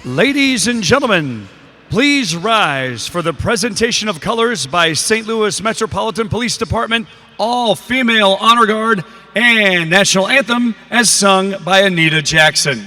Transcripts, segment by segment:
Ladies and gentlemen, please rise for the presentation of colors by St. Louis Metropolitan Police Department, all-female honor guard, and national anthem as sung by Anita Jackson.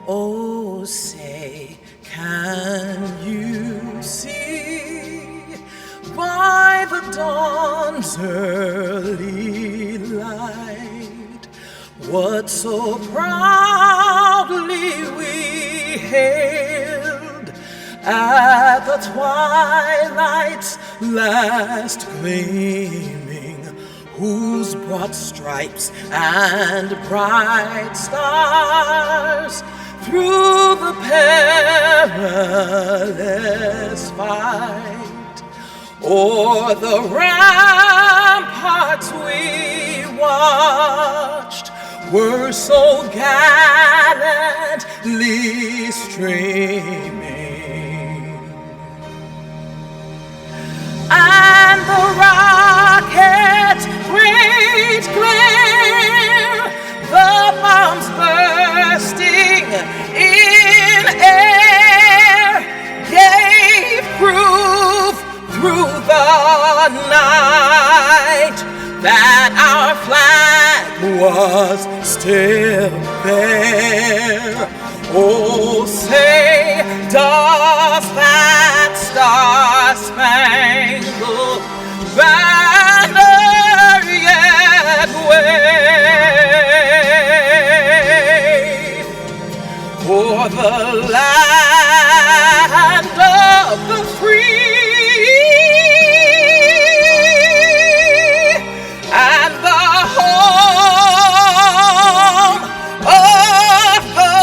Oh, say, can you see by the dawn's early light what so proudly we hailed at the twilight's last gleaming, whose broad stripes and bright stars through the perilous fight o'er the ramparts we watched were so gallantly streaming, and the rocket's great glare, the bombs bursting in air, gave proof through the night that our flag was still there. Oh, say, does that star-spangled banner yet wave for the land of the free and the home of the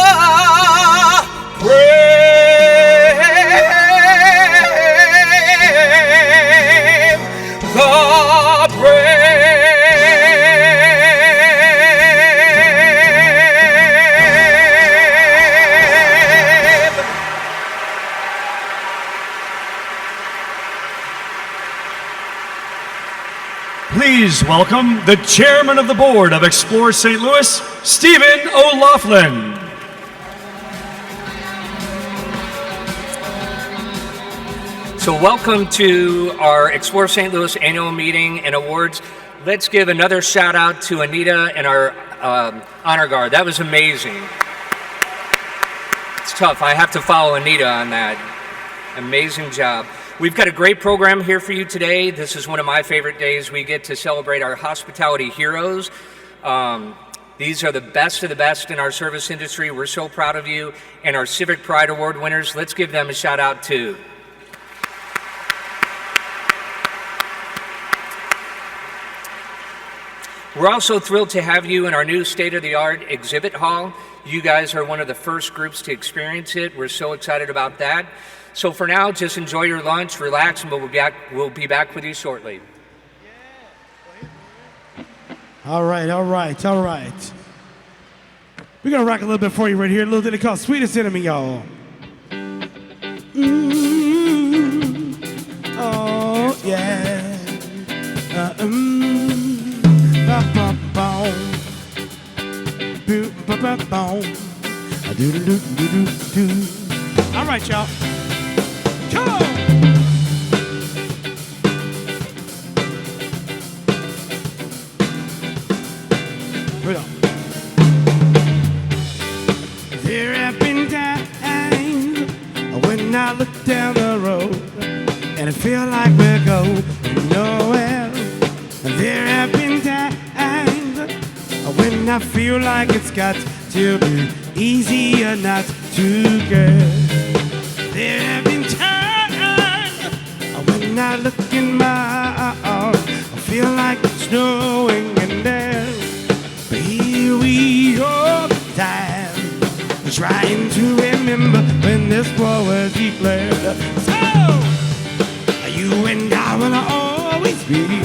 brave, the brave. Please welcome the chairman of the board of Explore St. Louis, Stephen O'Laughlin. So welcome to our Explore St. Louis annual meeting and awards. Let's give another shout out to Anita and our honor guard. That was amazing. It's tough. I have to follow Anita on that. Amazing job. We've got a great program here for you today. This is one of my favorite days. We get to celebrate our hospitality heroes. These are the best of the best in our service industry. We're so proud of you. And our Civic Pride Award winners, let's give them a shout out too. We're also thrilled to have you in our new state-of-the-art exhibit hall. You guys are one of the first groups to experience it. We're so excited about that. So for now, just enjoy your lunch, relax, and we'll be back with you shortly. All right. We're going to rock a little bit for you right here. A little ditty called Sweetest Enemy, y'all. Oh, yeah. All right, y'all. Come on! Right on. There have been times when I look down the road and I feel like we're going nowhere. There have been times when I feel like it's got to be easy or not to get. There have been times when I look in my arms, I feel like it's snowing and then, but here we go, time, trying to remember when this war was declared. So, you and I will always be,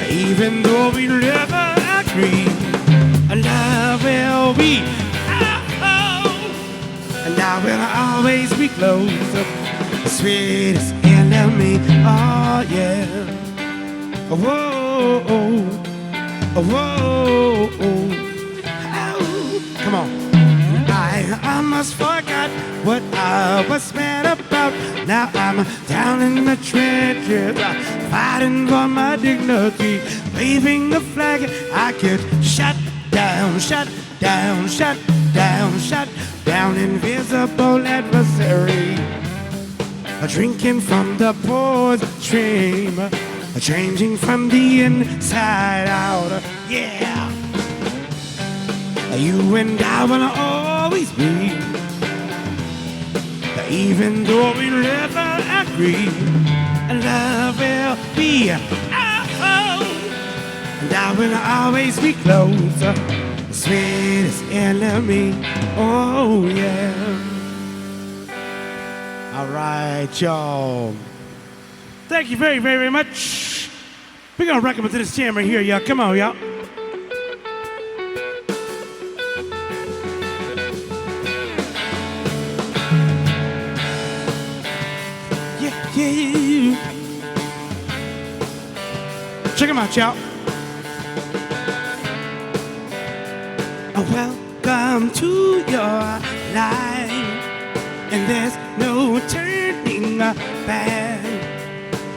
even though we never agree, love will be, and I will always be close, sweetest enemy, oh yeah. Whoa, whoa, oh, come on. I almost forgot what I was mad about. Now I'm down in the trenches, fighting for my dignity, waving the flag. I get shot down, shot down, shot down, shot down, invisible adversary. Drinking from the poor stream, changing from the inside out. Yeah. You and I will always be, even though we never agree, love will be, and I will always be close, sweetest enemy, oh yeah. All right, y'all. Thank you very, very, very much. We're gonna rock up to this jam right here, y'all. Come on, y'all. Yeah. Check them out, y'all. Welcome to your life, and there's no turning back.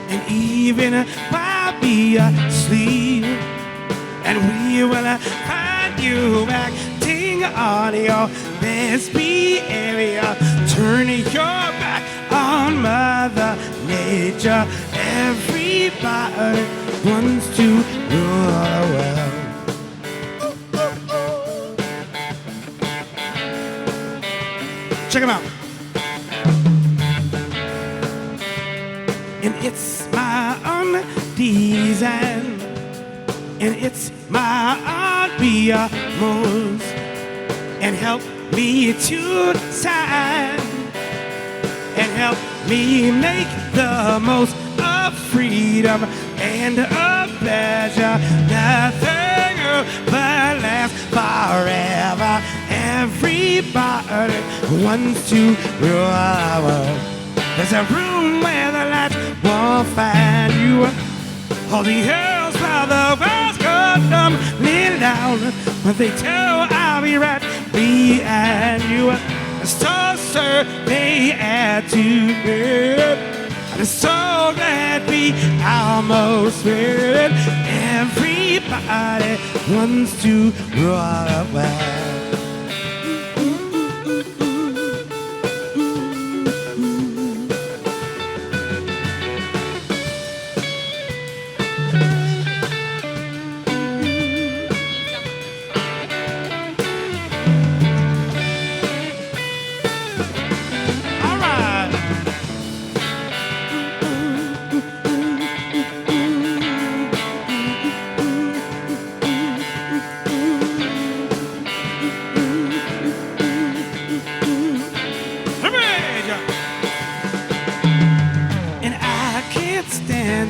And even while we sleep, and we will find you acting on your best behavior. Turn your back on Mother Nature. Everybody wants to rule the world. Check them out. And it's my own design, and it's my own most, and help me to decide, and help me make the most of freedom and of pleasure. Nothing but lasts forever. Everybody wants to rule the world. There's a room where the lights won't find you. All the hills while the walls come tumbling down. But they tell I'll be right behind you. So sir, they add to it. I'm so glad we almost made it. Everybody wants to rule the world.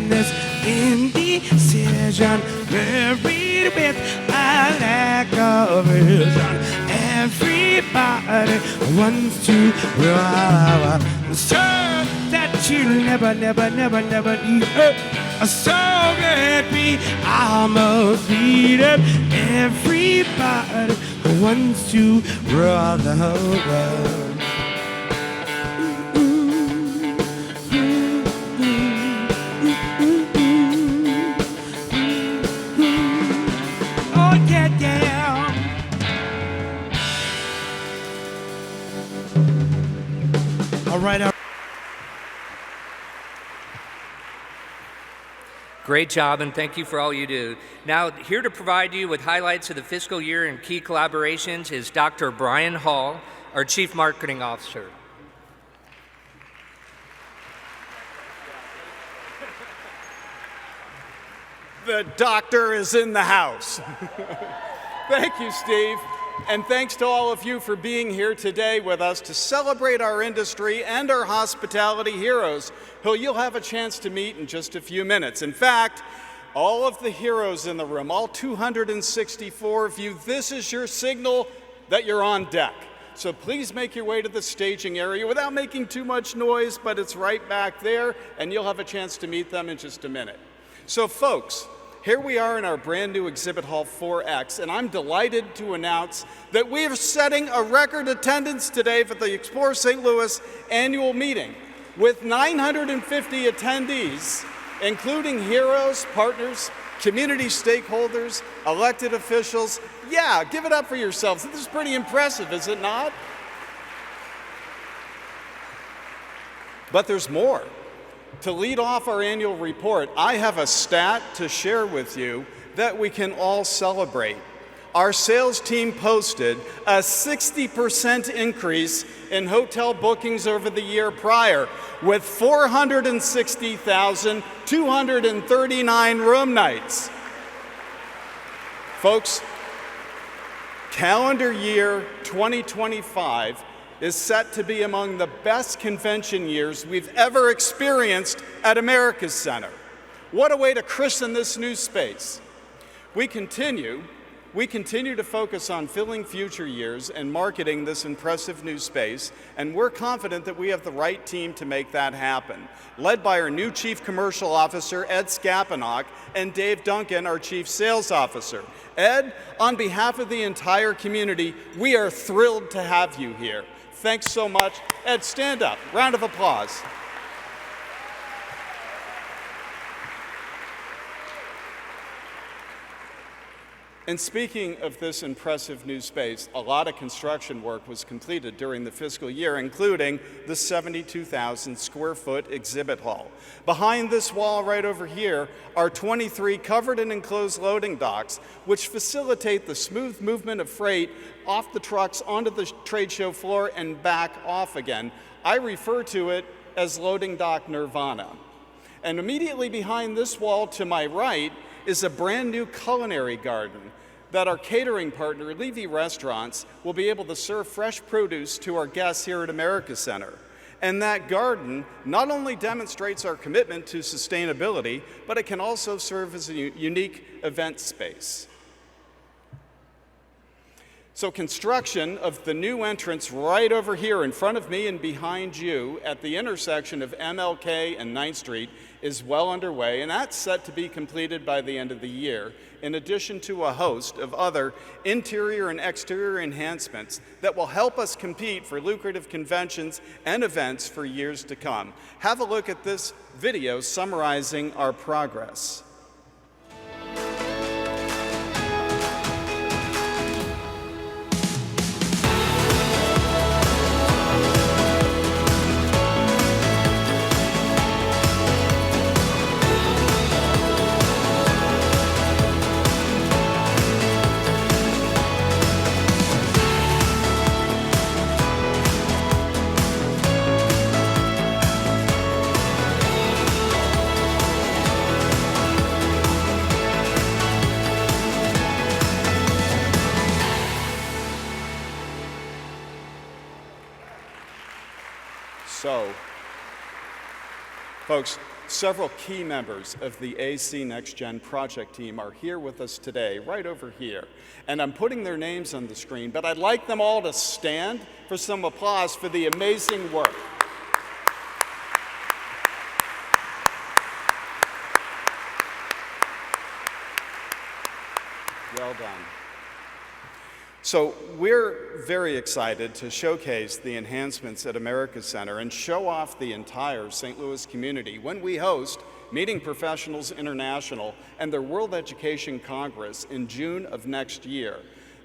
This indecision, buried with a lack of vision. Everybody wants to run, so that you never need her. So glad we almost beat it. Everybody wants to run the whole world. Great job, and thank you for all you do. Now, here to provide you with highlights of the fiscal year and key collaborations is Dr. Brian Hall, our Chief Marketing Officer. The doctor is in the house. Thank you, Steve. And thanks to all of you for being here today with us to celebrate our industry and our hospitality heroes, who you'll have a chance to meet in just a few minutes. In fact, all of the heroes in the room, all 264 of you, this is your signal that you're on deck. So please make your way to the staging area without making too much noise, but it's right back there, and you'll have a chance to meet them in just a minute. So folks, here we are in our brand new Exhibit Hall 4X, and I'm delighted to announce that we are setting a record attendance today for the Explore St. Louis annual meeting with 950 attendees, including heroes, partners, community stakeholders, elected officials. Yeah, give it up for yourselves. This is pretty impressive, is it not? But there's more. To lead off our annual report, I have a stat to share with you that we can all celebrate. Our sales team posted a 60% increase in hotel bookings over the year prior, with 460,239 room nights. Folks, calendar year 2025 is set to be among the best convention years we've ever experienced at America's Center. What a way to christen this new space. We continue to focus on filling future years and marketing this impressive new space, and we're confident that we have the right team to make that happen, led by our new Chief Commercial Officer, Ed Skapanock, and Dave Duncan, our Chief Sales Officer. Ed, on behalf of the entire community, we are thrilled to have you here. Thanks so much. Ed, stand up. Round of applause. And speaking of this impressive new space, a lot of construction work was completed during the fiscal year, including the 72,000 square foot exhibit hall. Behind this wall right over here are 23 covered and enclosed loading docks, which facilitate the smooth movement of freight off the trucks onto the trade show floor and back off again. I refer to it as loading dock nirvana. And immediately behind this wall to my right is a brand new culinary garden that our catering partner, Levy Restaurants, will be able to serve fresh produce to our guests here at America Center. And that garden not only demonstrates our commitment to sustainability, but it can also serve as a unique event space. So construction of the new entrance right over here in front of me and behind you at the intersection of MLK and 9th Street is well underway, and that's set to be completed by the end of the year, in addition to a host of other interior and exterior enhancements that will help us compete for lucrative conventions and events for years to come. Have a look at this video summarizing our progress. So, folks, several key members of the AC Next Gen project team are here with us today, right over here. And I'm putting their names on the screen, but I'd like them all to stand for some applause for the amazing work. Well done. So we're very excited to showcase the enhancements at America Center and show off the entire St. Louis community when we host Meeting Professionals International and their World Education Congress in June of next year.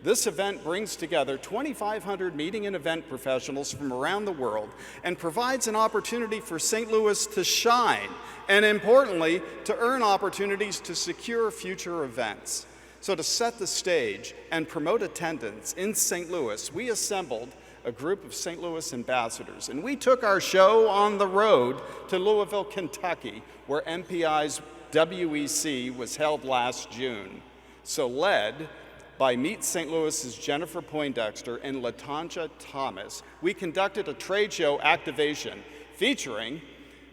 This event brings together 2,500 meeting and event professionals from around the world and provides an opportunity for St. Louis to shine and, importantly, to earn opportunities to secure future events. So to set the stage and promote attendance in St. Louis, we assembled a group of St. Louis ambassadors, and we took our show on the road to Louisville, Kentucky, where MPI's WEC was held last June. So led by Meet St. Louis's Jennifer Poindexter and LaTanja Thomas, we conducted a trade show activation featuring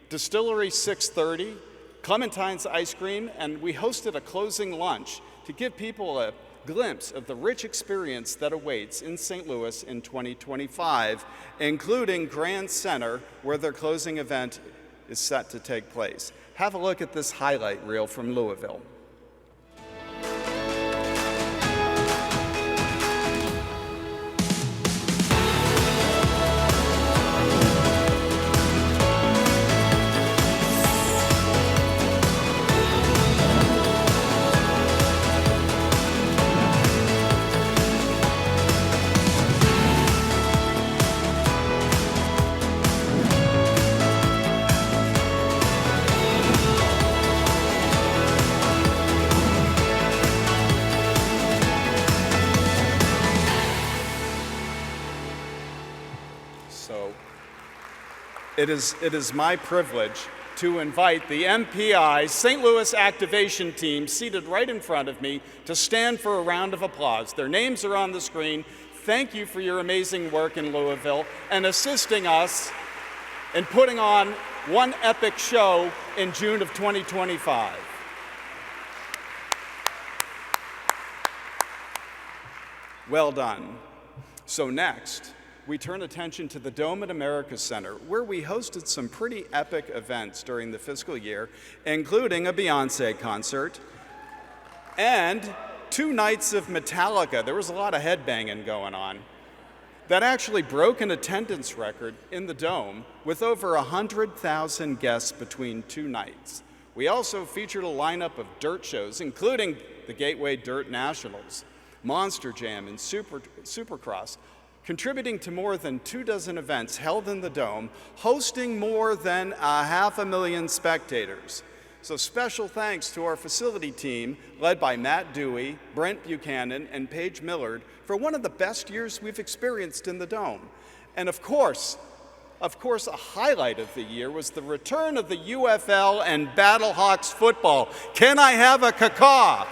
Distillery 630, Clementine's Ice Cream, and we hosted a closing lunch to give people a glimpse of the rich experience that awaits in St. Louis in 2025, including Grand Center, where their closing event is set to take place. Have a look at this highlight reel from Louisville. So it is my privilege to invite the MPI St. Louis activation team seated right in front of me to stand for a round of applause. Their names are on the screen. Thank you for your amazing work in Louisville and assisting us in putting on one epic show in June of 2025. Well done. So next, we turn attention to the Dome at America Center, where we hosted some pretty epic events during the fiscal year, including a Beyoncé concert and 2 nights of Metallica. There was a lot of headbanging going on. That actually broke an attendance record in the Dome with over 100,000 guests between 2 nights. We also featured a lineup of dirt shows, including the Gateway Dirt Nationals, Monster Jam, and Supercross, contributing to more than 24 events held in the Dome, hosting more than 500,000 spectators. So special thanks to our facility team, led by Matt Dewey, Brent Buchanan, and Paige Millard, for one of the best years we've experienced in the Dome. And of course, a highlight of the year was the return of the UFL and Battlehawks football. Can I have a caw?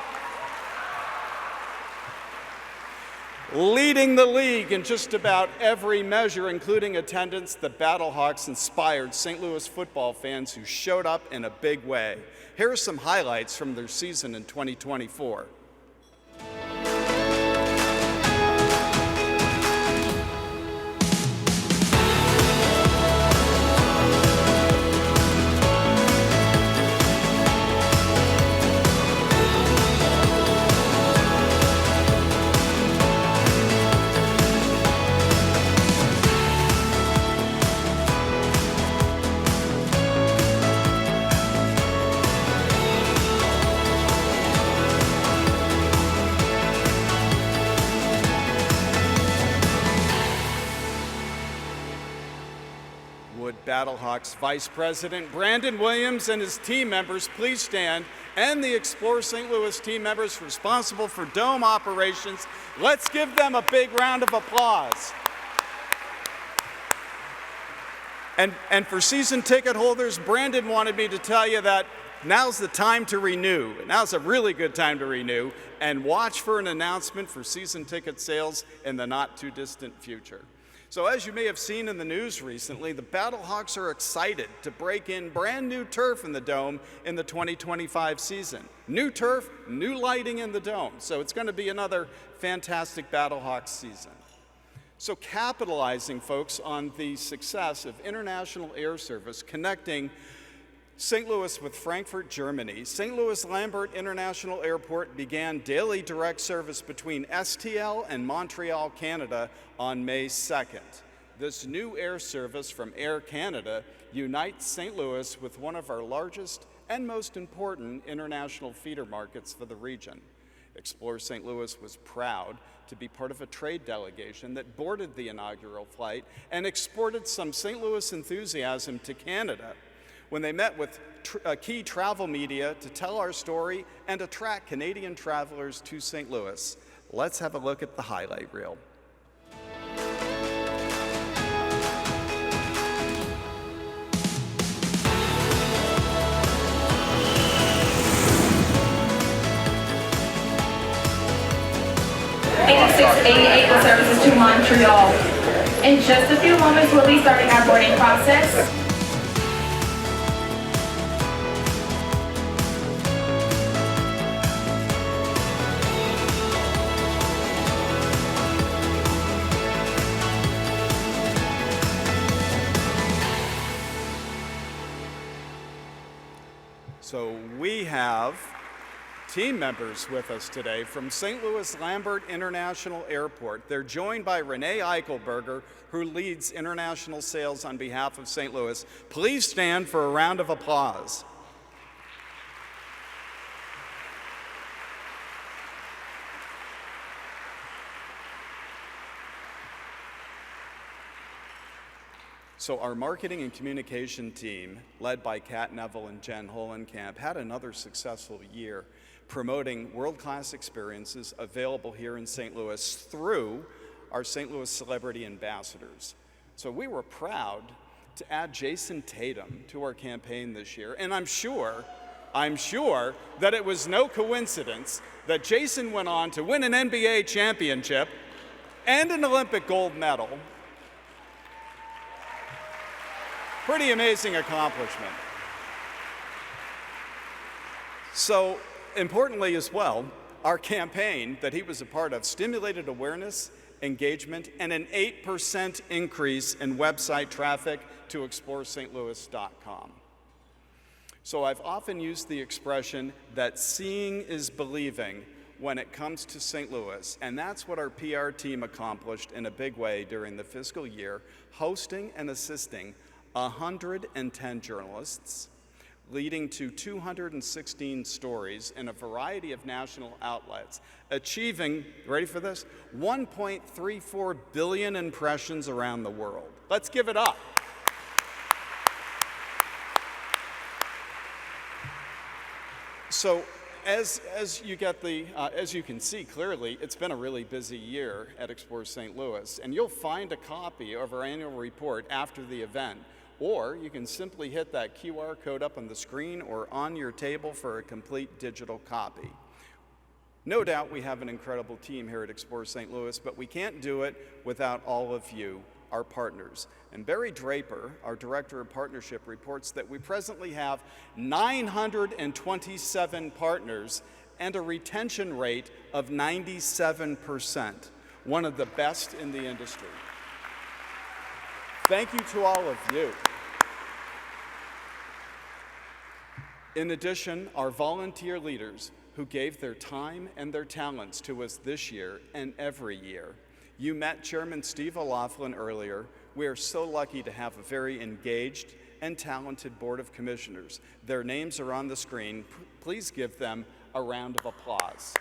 Leading the league in just about every measure, including attendance, the Battlehawks inspired St. Louis football fans who showed up in a big way. Here are some highlights from their season in 2024. Battlehawks Vice President Brandon Williams and his team members please stand, and the Explore St. Louis team members responsible for Dome operations. Let's give them a big round of applause. And for season ticket holders, Brandon wanted me to tell you that now's the time to renew. Now's a really good time to renew, and watch for an announcement for season ticket sales in the not too distant future. So as you may have seen in the news recently, the Battlehawks are excited to break in brand new turf in the Dome in the 2025 season. New turf, new lighting in the Dome. So it's going to be another fantastic Battlehawks season. So capitalizing, folks, on the success of international air service connecting St. Louis with Frankfurt, Germany, St. Louis Lambert International Airport began daily direct service between STL and Montreal, Canada on May 2nd. This new air service from Air Canada unites St. Louis with one of our largest and most important international feeder markets for the region. Explore St. Louis was proud to be part of a trade delegation that boarded the inaugural flight and exported some St. Louis enthusiasm to Canada when they met with key travel media to tell our story and attract Canadian travelers to St. Louis. Let's have a look at the highlight reel. with services to Montreal. In just a few moments, we'll be starting our boarding process. So we have team members with us today from St. Louis Lambert International Airport. They're joined by Renee Eichelberger, who leads international sales on behalf of St. Louis. Please stand for a round of applause. So our marketing and communication team, led by Kat Neville and Jen Holenkamp, had another successful year promoting world-class experiences available here in St. Louis through our St. Louis celebrity ambassadors. So we were proud to add Jason Tatum to our campaign this year, and I'm sure that it was no coincidence that Jason went on to win an NBA championship and an Olympic gold medal. Pretty amazing accomplishment. So, importantly as well, our campaign that he was a part of stimulated awareness, engagement, and an 8% increase in website traffic to ExploreSt.Louis.com. So I've often used the expression that seeing is believing when it comes to St. Louis, and that's what our PR team accomplished in a big way during the fiscal year, hosting and assisting 110 journalists, leading to 216 stories in a variety of national outlets, achieving, ready for this, 1.34 billion impressions around the world. Let's give it up. So as you can see clearly, it's been a really busy year at Explore St. Louis, and you'll find a copy of our annual report after the event. Or you can simply hit that QR code up on the screen or on your table for a complete digital copy. No doubt we have an incredible team here at Explore St. Louis, but we can't do it without all of you, our partners. And Barry Draper, our Director of Partnership, reports that we presently have 927 partners and a retention rate of 97%, one of the best in the industry. Thank you to all of you. In addition, our volunteer leaders who gave their time and their talents to us this year and every year. You met Chairman Steve O'Laughlin earlier. We are so lucky to have a very engaged and talented Board of Commissioners. Their names are on the screen. Please give them a round of applause.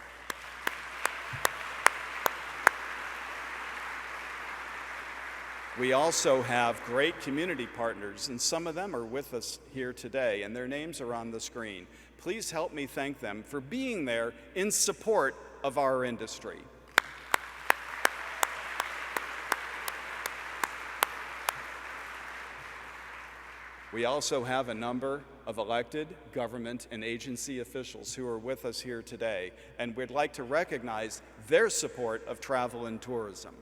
We also have great community partners, and some of them are with us here today, and their names are on the screen. Please help me thank them for being there in support of our industry. We also have a number of elected government and agency officials who are with us here today, and we'd like to recognize their support of travel and tourism.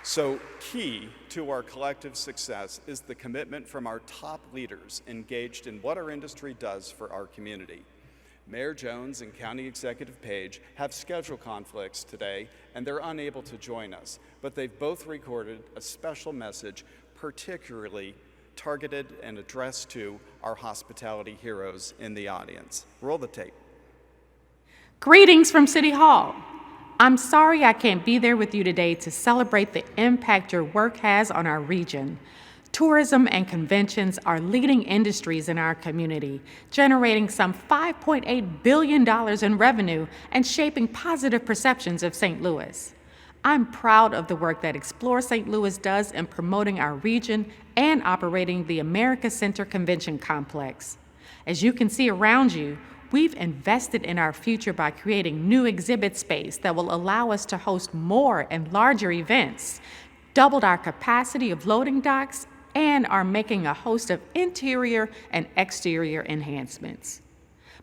So key to our collective success is the commitment from our top leaders engaged in what our industry does for our community. Mayor Jones and County Executive Page have schedule conflicts today, and they're unable to join us, but they've both recorded a special message particularly targeted and addressed to our hospitality heroes in the audience. Roll the tape. Greetings from City Hall. I'm sorry I can't be there with you today to celebrate the impact your work has on our region. Tourism and conventions are leading industries in our community, generating some $5.8 billion in revenue and shaping positive perceptions of St. Louis. I'm proud of the work that Explore St. Louis does in promoting our region and operating the America Center Convention Complex. As you can see around you, we've invested in our future by creating new exhibit space that will allow us to host more and larger events, doubled our capacity of loading docks, and are making a host of interior and exterior enhancements.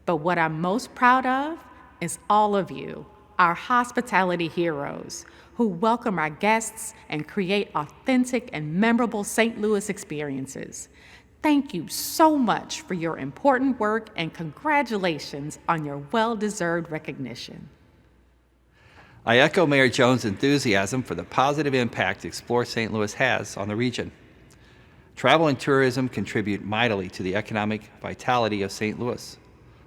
But what I'm most proud of is all of you, our hospitality heroes, who welcome our guests and create authentic and memorable St. Louis experiences. Thank you so much for your important work and congratulations on your well-deserved recognition. I echo Mayor Jones' enthusiasm for the positive impact Explore St. Louis has on the region. Travel and tourism contribute mightily to the economic vitality of St. Louis,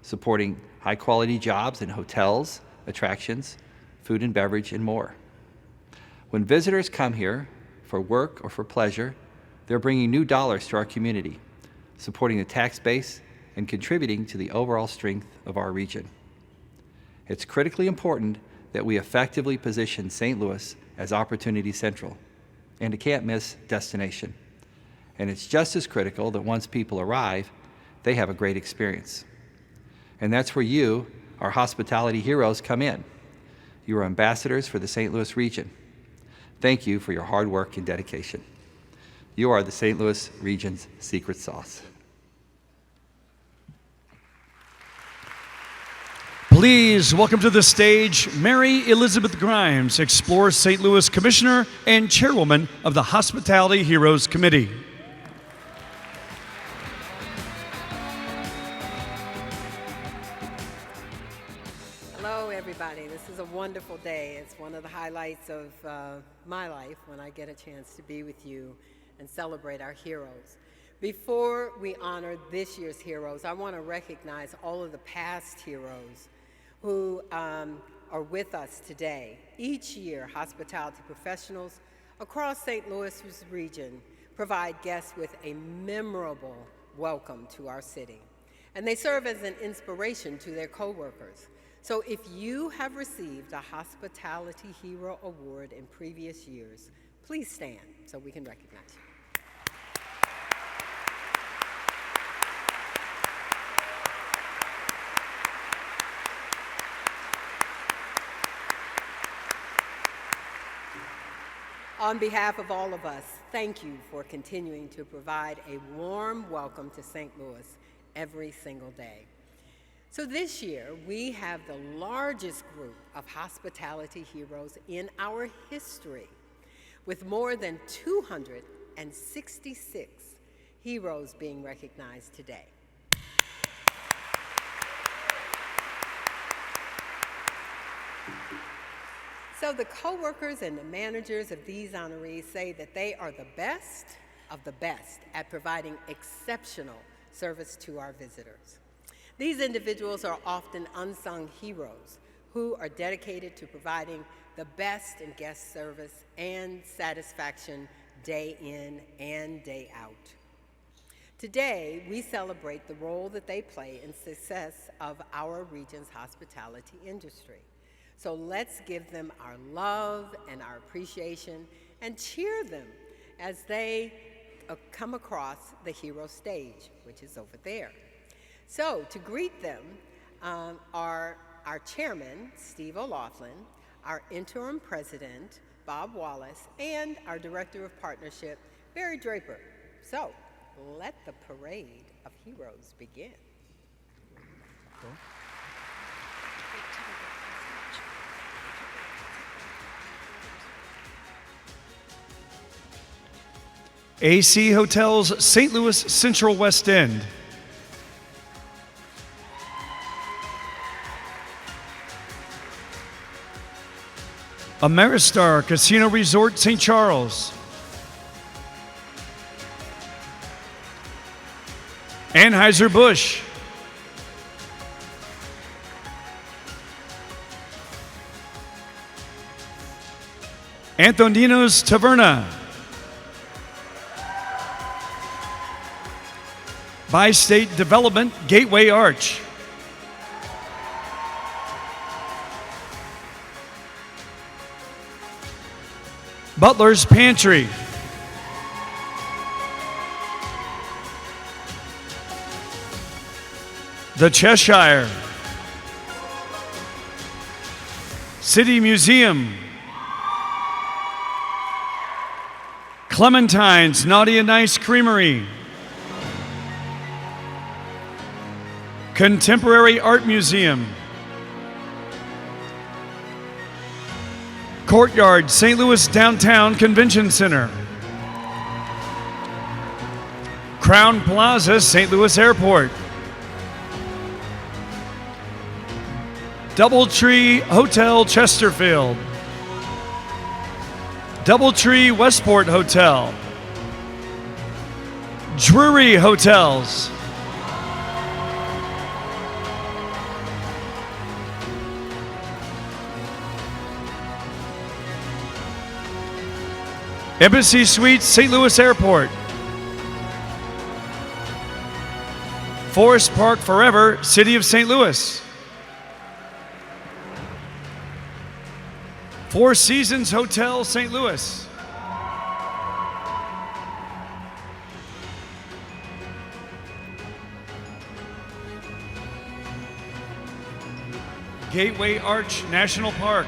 supporting high-quality jobs in hotels, attractions, food and beverage, and more. When visitors come here for work or for pleasure, they're bringing new dollars to our community, supporting the tax base and contributing to the overall strength of our region. It's critically important that we effectively position St. Louis as Opportunity Central and a can't-miss destination. And it's just as critical that once people arrive, they have a great experience. And that's where you, our hospitality heroes, come in. You are ambassadors for the St. Louis region. Thank you for your hard work and dedication. You are the St. Louis region's secret sauce. Please welcome to the stage Mary Elizabeth Grimes, Explore St. Louis Commissioner and Chairwoman of the Hospitality Heroes Committee. Hello, everybody. This is a wonderful day. It's one of the highlights of my life when I get a chance to be with you and celebrate our heroes. Before we honor this year's heroes, I want to recognize all of the past heroes who are with us today. Each year, hospitality professionals across St. Louis' region provide guests with a memorable welcome to our city. And they serve as an inspiration to their coworkers. So if you have received a Hospitality Hero Award in previous years, please stand so we can recognize you. On behalf of all of us, thank you for continuing to provide a warm welcome to St. Louis every single day. So this year, we have the largest group of hospitality heroes in our history, with more than 266 heroes being recognized today. So the coworkers and the managers of these honorees say that they are the best of the best at providing exceptional service to our visitors. These individuals are often unsung heroes who are dedicated to providing the best in guest service and satisfaction day in and day out. Today, we celebrate the role that they play in success of our region's hospitality industry. So let's give them our love and our appreciation and cheer them as they come across the hero stage, which is over there. So to greet them are our chairman, Steve O'Laughlin, our interim president, Bob Wallace, and our director of partnership, Barry Draper. So let the parade of heroes begin. Cool. AC Hotels St. Louis Central West End. Ameristar Casino Resort St. Charles. Anheuser-Busch. Antonino's Taverna. Bi-State Development Gateway Arch. Butler's Pantry. The Cheshire. City Museum. Clementine's Naughty and Nice Creamery. Contemporary Art Museum. Courtyard, St. Louis Downtown Convention Center. Crown Plaza, St. Louis Airport. Doubletree Hotel Chesterfield. Doubletree Westport Hotel. Drury Hotels. Embassy Suites, St. Louis Airport. Forest Park Forever, City of St. Louis. Four Seasons Hotel, St. Louis. Gateway Arch National Park.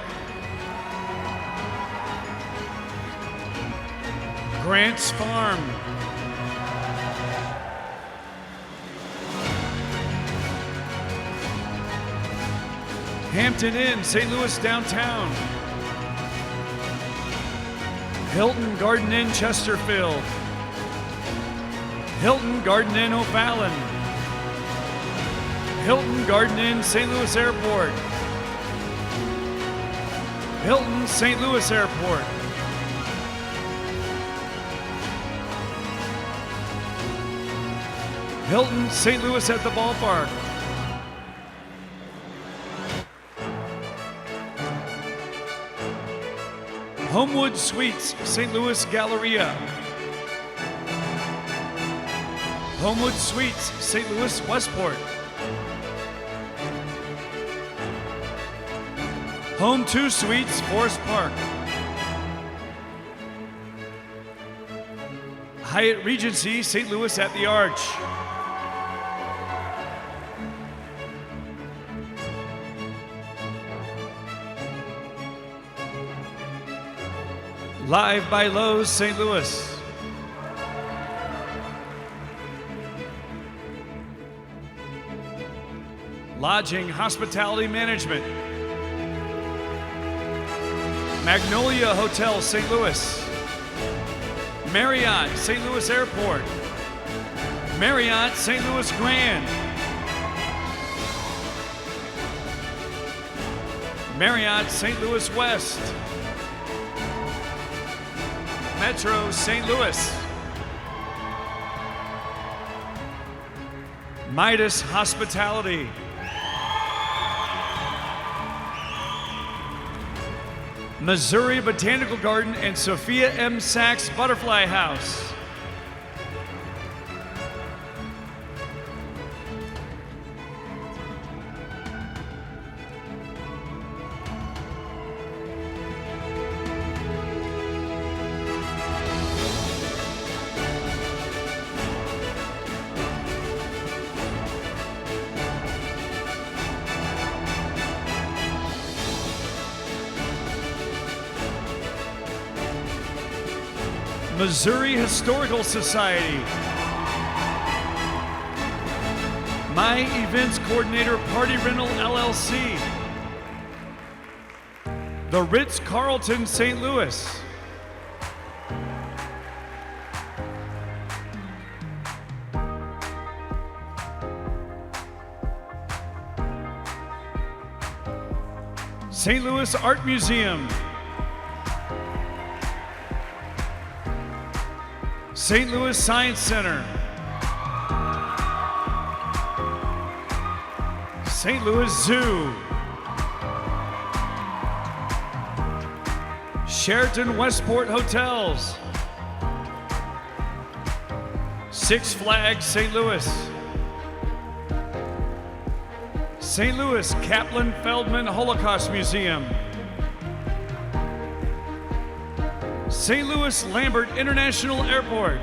Grants Farm. Hampton Inn, St. Louis Downtown. Hilton Garden Inn Chesterfield. Hilton Garden Inn O'Fallon. Hilton Garden Inn St. Louis Airport. Hilton St. Louis Airport. Hilton St. Louis at the ballpark. Homewood Suites, St. Louis Galleria. Homewood Suites, St. Louis Westport. Home 2 Suites, Forest Park. Hyatt Regency, St. Louis at the Arch. Live by Lowe's, St. Louis. Lodging Hospitality Management. Magnolia Hotel, St. Louis. Marriott, St. Louis Airport. Marriott, St. Louis Grand. Marriott, St. Louis West. Metro St. Louis. Midas Hospitality. Missouri Botanical Garden and Sophia M. Sachs Butterfly House. Missouri Historical Society. My Events Coordinator Party Rental LLC. The Ritz-Carlton St. Louis. St. Louis Art Museum. St. Louis Science Center. St. Louis Zoo. Sheraton Westport Hotels. Six Flags St. Louis. St. Louis Kaplan Feldman Holocaust Museum, St. Louis Lambert International Airport,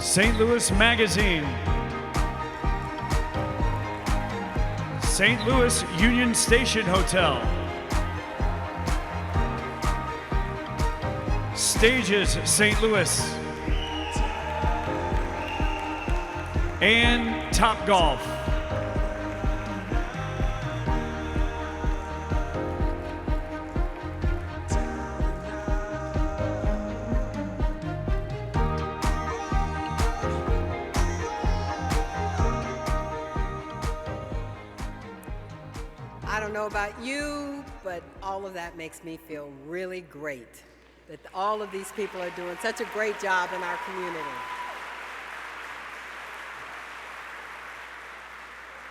St. Louis Magazine, St. Louis Union Station Hotel, Stages St. Louis, and Top Golf. I don't know about you, but all of that makes me feel really great that all of these people are doing such a great job in our community.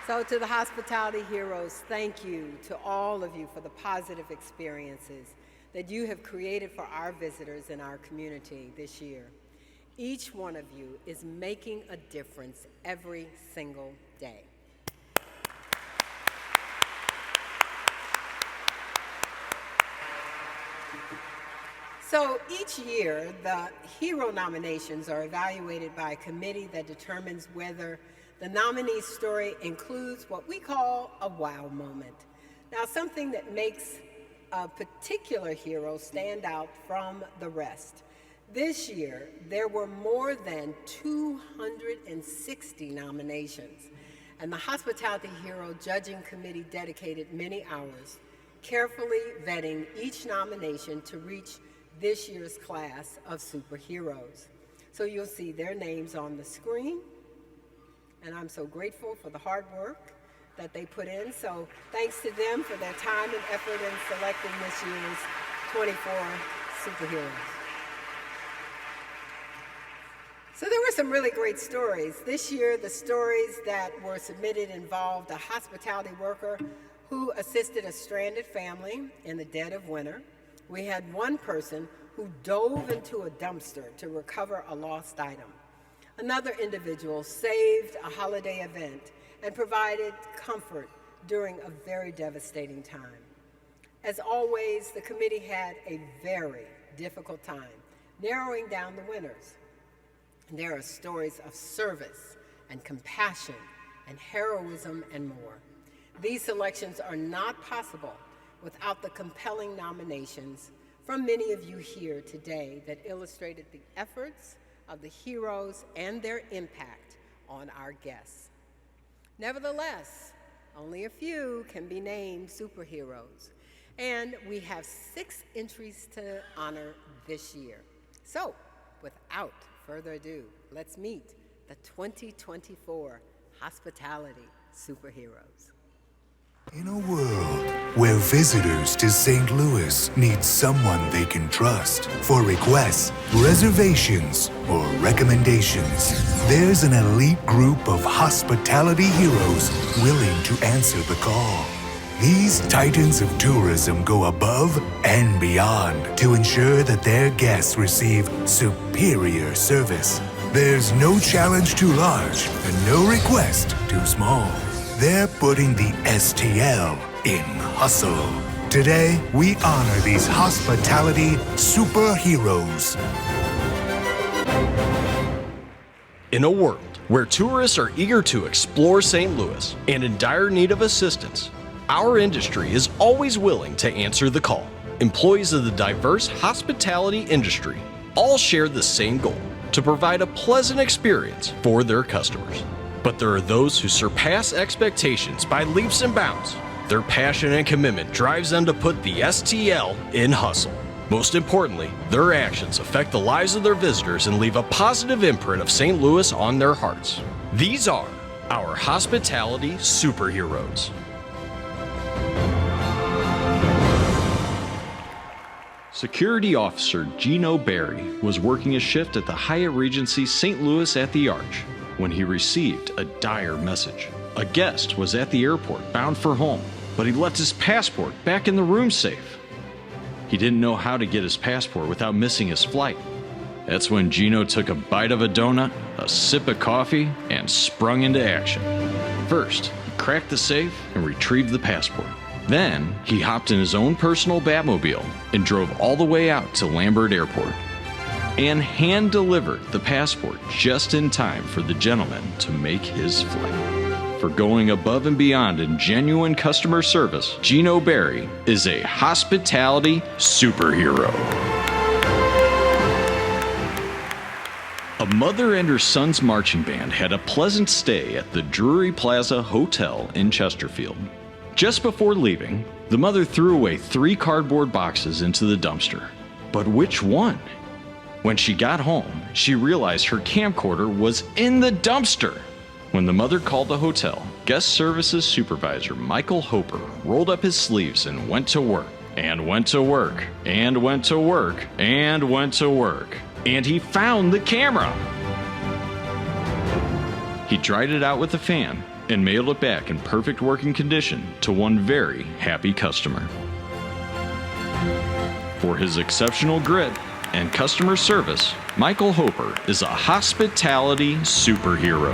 So to the hospitality heroes, thank you to all of you for the positive experiences that you have created for our visitors in our community this year. Each one of you is making a difference every single day. So each year, the hero nominations are evaluated by a committee that determines whether the nominee's story includes what we call a wow moment. Now, something that makes a particular hero stand out from the rest. This year, there were more than 260 nominations, and the Hospitality Hero Judging Committee dedicated many hours carefully vetting each nomination to reach this year's class of superheroes. So you'll see their names on the screen, and I'm so grateful for the hard work that they put in. So thanks to them for their time and effort in selecting this year's 24 superheroes. So there were some really great stories. This year, the stories that were submitted involved a hospitality worker who assisted a stranded family in the dead of winter. We had one person who dove into a dumpster to recover a lost item. Another individual saved a holiday event and provided comfort during a very devastating time. As always, the committee had a very difficult time narrowing down the winners. There are stories of service and compassion and heroism and more. These selections are not possible without the compelling nominations from many of you here today that illustrated the efforts of the heroes and their impact on our guests. Nevertheless, only a few can be named superheroes, and we have 6 entries to honor this year. So, without further ado, let's meet the 2024 Hospitality Superheroes. In a world where visitors to St. Louis need someone they can trust for requests, reservations, or recommendations, there's an elite group of hospitality heroes willing to answer the call. These titans of tourism go above and beyond to ensure that their guests receive superior service. There's no challenge too large and no request too small. They're putting the STL in hustle. Today, we honor these hospitality superheroes. In a world where tourists are eager to explore St. Louis and in dire need of assistance, our industry is always willing to answer the call. Employees of the diverse hospitality industry all share the same goal: to provide a pleasant experience for their customers. But there are those who surpass expectations by leaps and bounds. Their passion and commitment drives them to put the STL in hustle. Most importantly, their actions affect the lives of their visitors and leave a positive imprint of St. Louis on their hearts. These are our hospitality superheroes. Security Officer Gino Barry was working a shift at the Hyatt Regency St. Louis at the Arch when he received a dire message. A guest was at the airport bound for home, but he left his passport back in the room safe. He didn't know how to get his passport without missing his flight. That's when Gino took a bite of a donut, a sip of coffee, and sprung into action. First, he cracked the safe and retrieved the passport. Then, he hopped in his own personal Batmobile and drove all the way out to Lambert Airport and hand-delivered the passport just in time for the gentleman to make his flight. For going above and beyond in genuine customer service, Gino Barry is a hospitality superhero. A mother and her son's marching band had a pleasant stay at the Drury Plaza Hotel in Chesterfield. Just before leaving, the mother threw away 3 cardboard boxes into the dumpster. But which one? When she got home, she realized her camcorder was in the dumpster. When the mother called the hotel, guest services supervisor Michael Hoper rolled up his sleeves and went to work, and went to work, and went to work, and went to work. And he found the camera. He dried it out with a fan and mailed it back in perfect working condition to one very happy customer. For his exceptional grit and customer service, Michael Hoper is a hospitality superhero.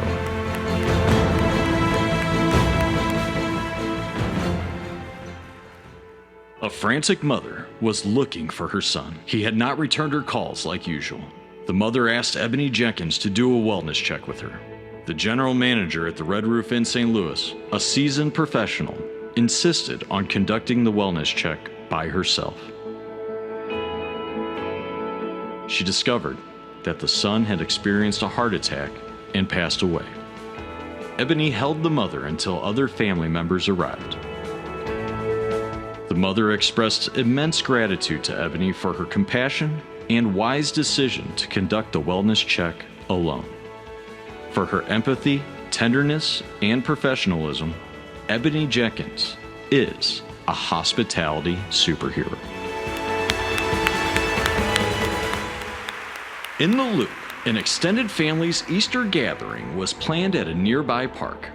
A frantic mother was looking for her son. He had not returned her calls like usual. The mother asked Ebony Jenkins to do a wellness check with her. The general manager at the Red Roof Inn St. Louis, a seasoned professional, insisted on conducting the wellness check by herself. She discovered that the son had experienced a heart attack and passed away. Ebony held the mother until other family members arrived. The mother expressed immense gratitude to Ebony for her compassion and wise decision to conduct the wellness check alone. For her empathy, tenderness, and professionalism, Ebony Jenkins is a hospitality superhero. In the Loop, an extended family's Easter gathering was planned at a nearby park.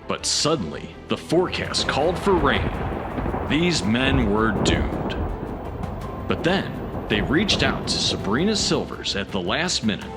But suddenly, the forecast called for rain. These men were doomed. But then, they reached out to Sabrina Silvers at the last minute.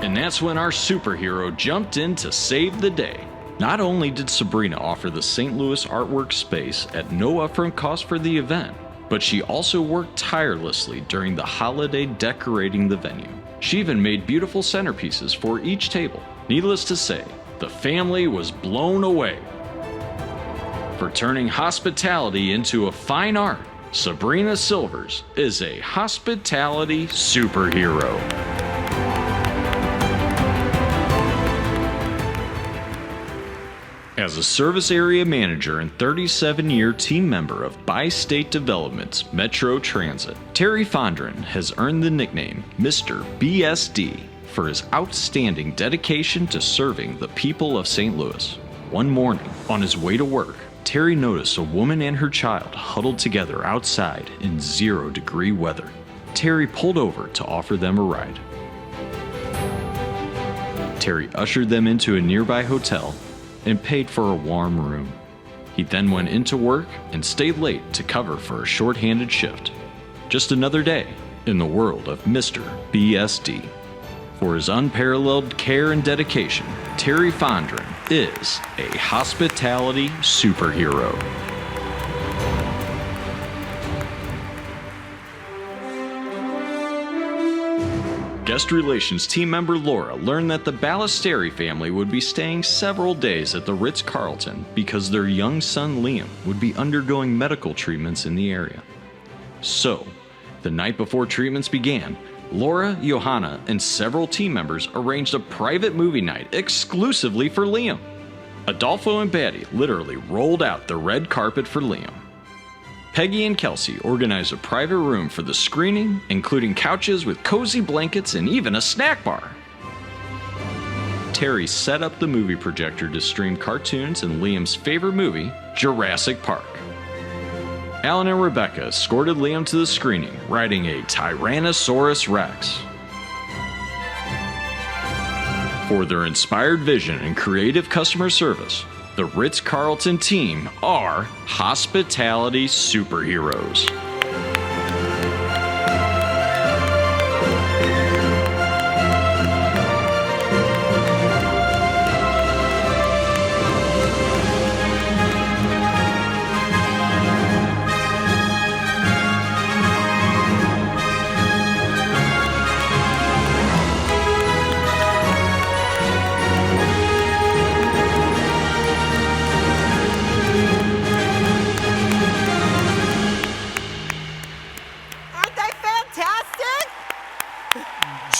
And that's when our superhero jumped in to save the day. Not only did Sabrina offer the St. Louis artwork space at no upfront cost for the event, but she also worked tirelessly during the holiday decorating the venue. She even made beautiful centerpieces for each table. Needless to say, the family was blown away. For turning hospitality into a fine art, Sabrina Silvers is a hospitality superhero. As a service area manager and 37-year team member of Bi-State Development's Metro Transit, Terry Fondren has earned the nickname Mr. BSD for his outstanding dedication to serving the people of St. Louis. One morning, on his way to work, Terry noticed a woman and her child huddled together outside in 0-degree weather. Terry pulled over to offer them a ride. Terry ushered them into a nearby hotel and paid for a warm room. He then went into work and stayed late to cover for a short-handed shift. Just another day in the world of Mr. BSD. For his unparalleled care and dedication, Terry Fondren is a hospitality superhero. Guest relations team member Laura learned that the Ballesteri family would be staying several days at the Ritz-Carlton because their young son Liam would be undergoing medical treatments in the area. So, the night before treatments began, Laura, Johanna, and several team members arranged a private movie night exclusively for Liam. Adolfo and Batty literally rolled out the red carpet for Liam. Peggy and Kelsey organized a private room for the screening, including couches with cozy blankets and even a snack bar. Terry set up the movie projector to stream cartoons and Liam's favorite movie, Jurassic Park. Alan and Rebecca escorted Liam to the screening riding a Tyrannosaurus Rex. For their inspired vision and creative customer service, the Ritz-Carlton team are hospitality superheroes.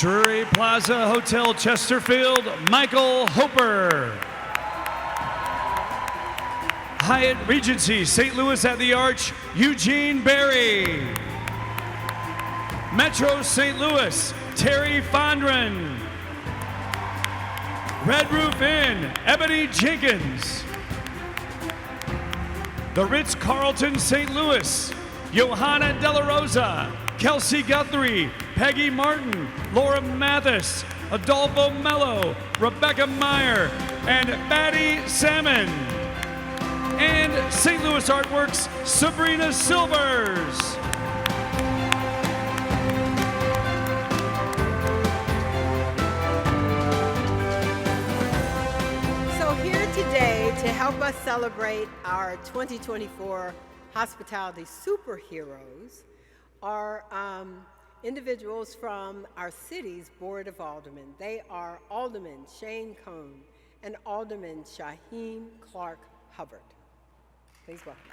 Drury Plaza Hotel Chesterfield, Michael Hoper. Hyatt Regency St. Louis at the Arch, Eugene Berry. Metro St. Louis, Terry Fondren. Red Roof Inn, Ebony Jenkins. The Ritz-Carlton St. Louis, Johanna De La Rosa, Kelsey Guthrie, Peggy Martin, Laura Mathis, Adolfo Mello, Rebecca Meyer, and Batty Salmon. And St. Louis Artworks, Sabrina Silvers. So here today to help us celebrate our 2024 Hospitality Superheroes are individuals from our city's Board of Aldermen. They are Alderman Shane Cohn and Alderman Shaheem Clark Hubbard. Please welcome.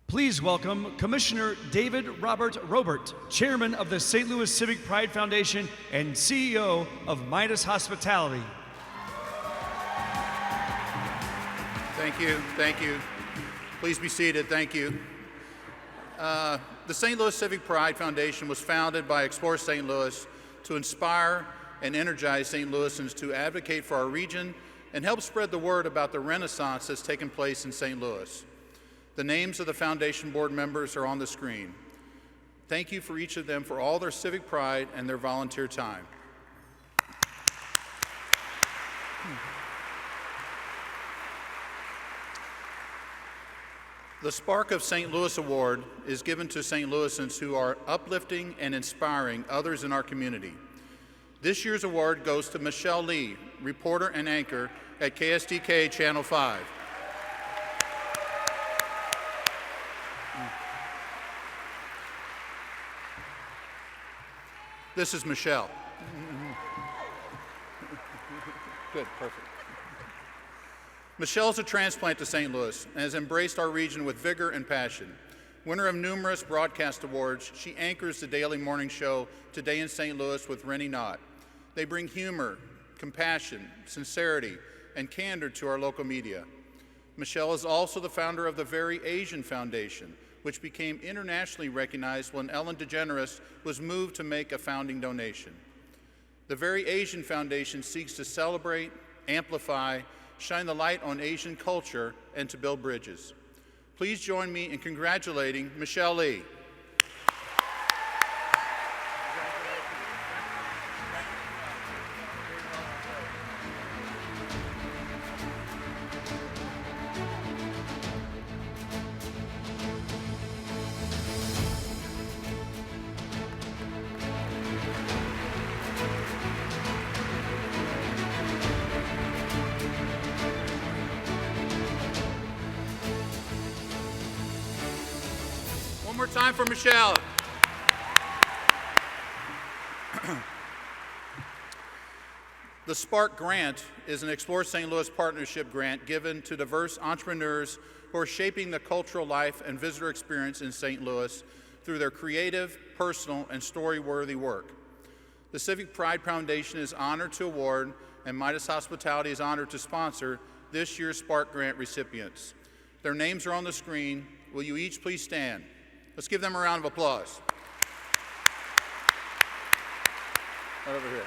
Please welcome Commissioner David Robert Robert, Chairman of the St. Louis Civic Pride Foundation and CEO of Midas Hospitality. Thank you, thank you. Please be seated, thank you. The St. Louis Civic Pride Foundation was founded by Explore St. Louis to inspire and energize St. Louisans to advocate for our region and help spread the word about the renaissance that's taken place in St. Louis. The names of the foundation board members are on the screen. Thank you for each of them for all their civic pride and their volunteer time. The Spark of St. Louis Award is given to St. Louisans who are uplifting and inspiring others in our community. This year's award goes to Michelle Lee, reporter and anchor at KSDK Channel 5. This is Michelle. Good, perfect. Michelle's a transplant to St. Louis and has embraced our region with vigor and passion. Winner of numerous broadcast awards, she anchors the daily morning show Today in St. Louis with Rennie Knott. They bring humor, compassion, sincerity, and candor to our local media. Michelle is also the founder of the Very Asian Foundation, which became internationally recognized when Ellen DeGeneres was moved to make a founding donation. The Very Asian Foundation seeks to celebrate, amplify, shine the light on Asian culture, and to build bridges. Please join me in congratulating Michelle Lee. more time for Michelle. The Spark Grant is an Explore St. Louis partnership grant given to diverse entrepreneurs who are shaping the cultural life and visitor experience in St. Louis through their creative, personal, and story-worthy work. The Civic Pride Foundation is honored to award, and Midas Hospitality is honored to sponsor this year's Spark Grant recipients. Their names are on the screen. Will you each please stand? Let's give them a round of applause. Right over here.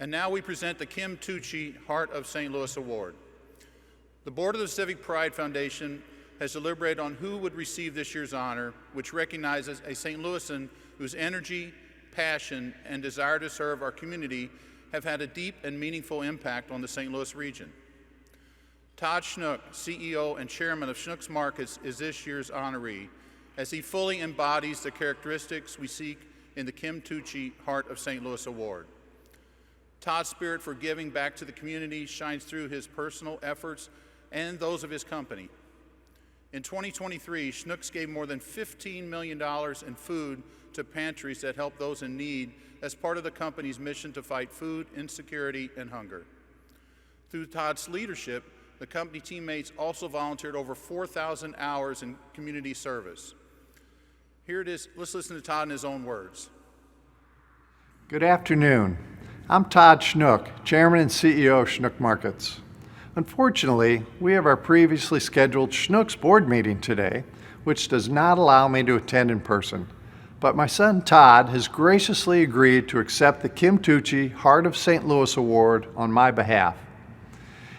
And now we present the Kim Tucci Heart of St. Louis Award. The board of the Civic Pride Foundation has deliberated on who would receive this year's honor, which recognizes a St. Louisan whose energy, passion, and desire to serve our community have had a deep and meaningful impact on the St. Louis region. Todd Schnook, CEO and chairman of Schnook's Markets, is this year's honoree, as he fully embodies the characteristics we seek in the Kim Tucci Heart of St. Louis Award. Todd's spirit for giving back to the community shines through his personal efforts and those of his company. In 2023, Schnucks gave more than $15 million in food to pantries that help those in need as part of the company's mission to fight food insecurity and hunger. Through Todd's leadership, the company teammates also volunteered over 4,000 hours in community service. Here it is. Let's listen to Todd in his own words. Good afternoon. I'm Todd Schnook, Chairman and CEO of Schnook Markets. Unfortunately, we have our previously scheduled Schnook's board meeting today, which does not allow me to attend in person. But my son Todd has graciously agreed to accept the Kim Tucci Heart of St. Louis Award on my behalf.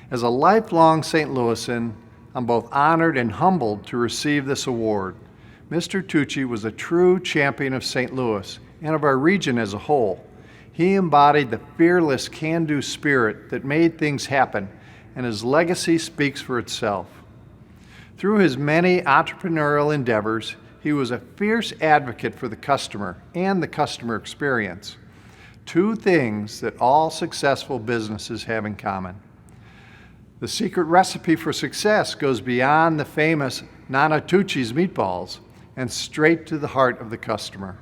As a lifelong St. Louisan, I'm both honored and humbled to receive this award. Mr. Tucci was a true champion of St. Louis and of our region as a whole. He embodied the fearless can-do spirit that made things happen, and his legacy speaks for itself. Through his many entrepreneurial endeavors, he was a fierce advocate for the customer and the customer experience, two things that all successful businesses have in common. The secret recipe for success goes beyond the famous Nana Tucci's meatballs and straight to the heart of the customer.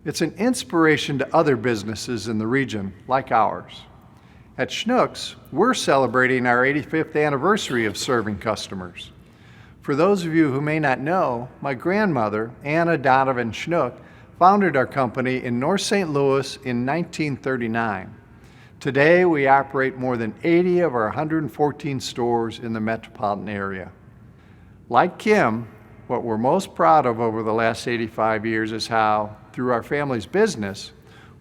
It's an inspiration to other businesses in the region like ours. At Schnucks, we're celebrating our 85th anniversary of serving customers. For those of you who may not know, my grandmother, Anna Donovan Schnook, founded our company in North St. Louis in 1939. Today, we operate more than 80 of our 114 stores in the metropolitan area. Like Kim, what we're most proud of over the last 85 years is how, through our family's business,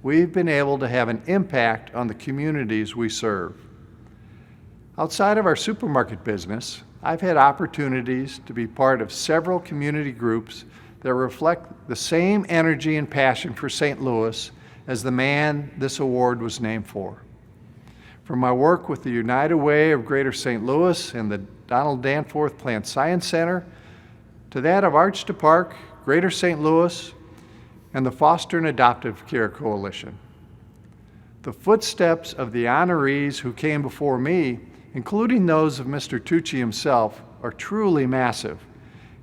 we've been able to have an impact on the communities we serve. Outside of our supermarket business, I've had opportunities to be part of several community groups that reflect the same energy and passion for St. Louis as the man this award was named for. From my work with the United Way of Greater St. Louis and the Donald Danforth Plant Science Center, to that of Arch to Park, Greater St. Louis, and the Foster and Adoptive Care Coalition. The footsteps of the honorees who came before me, including those of Mr. Tucci himself, are truly massive,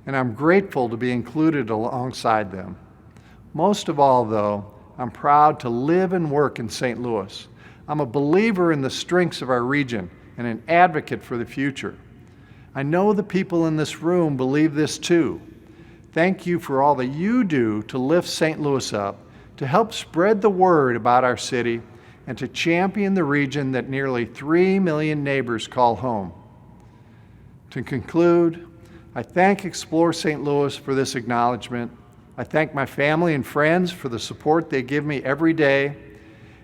and I'm grateful to be included alongside them. Most of all, though, I'm proud to live and work in St. Louis. I'm a believer in the strengths of our region and an advocate for the future. I know the people in this room believe this too. Thank you for all that you do to lift St. Louis up, to help spread the word about our city, and to champion the region that nearly 3 million neighbors call home. To conclude, I thank Explore St. Louis for this acknowledgement. I thank my family and friends for the support they give me every day.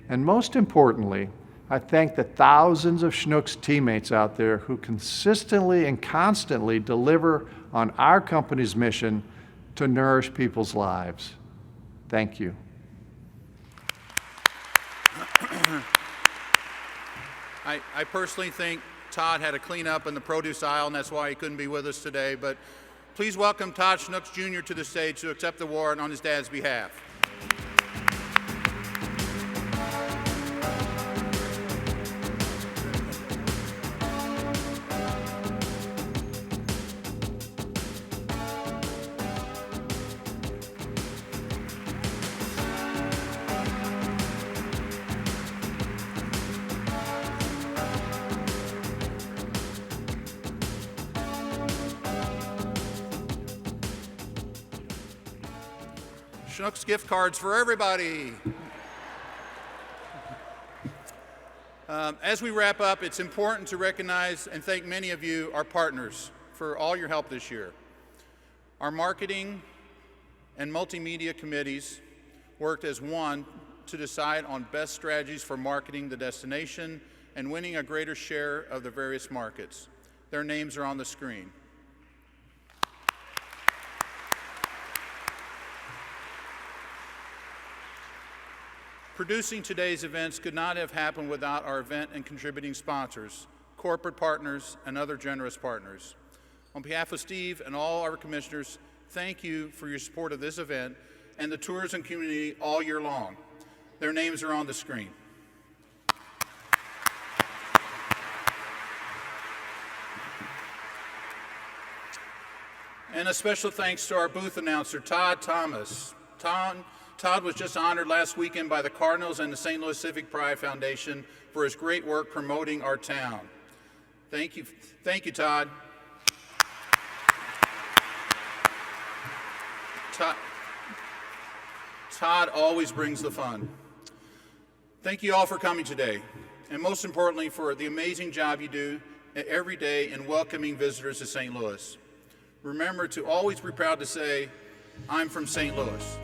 And most importantly, I thank the thousands of Schnucks teammates out there who consistently and constantly deliver on our company's mission to nourish people's lives. Thank you. I personally think Todd had to clean up in the produce aisle, and that's why he couldn't be with us today. But please welcome Todd Schnucks Jr. to the stage to accept the award on his dad's behalf. Schnucks gift cards for everybody. As we wrap up, it's important to recognize and thank many of you, our partners, for all your help this year. Our marketing and multimedia committees worked as one to decide on best strategies for marketing the destination and winning a greater share of the various markets. Their names are on the screen. Producing today's events could not have happened without our event and contributing sponsors, corporate partners, and other generous partners. On behalf of Steve and all our commissioners, thank you for your support of this event and the tourism community all year long. Their names are on the screen. And a special thanks to our booth announcer, Todd Thomas. Todd was just honored last weekend by the Cardinals and the St. Louis Civic Pride Foundation for his great work promoting our town. Thank you, Todd. Todd always brings the fun. Thank you all for coming today, and most importantly, for the amazing job you do every day in welcoming visitors to St. Louis. Remember to always be proud to say, I'm from St. Louis.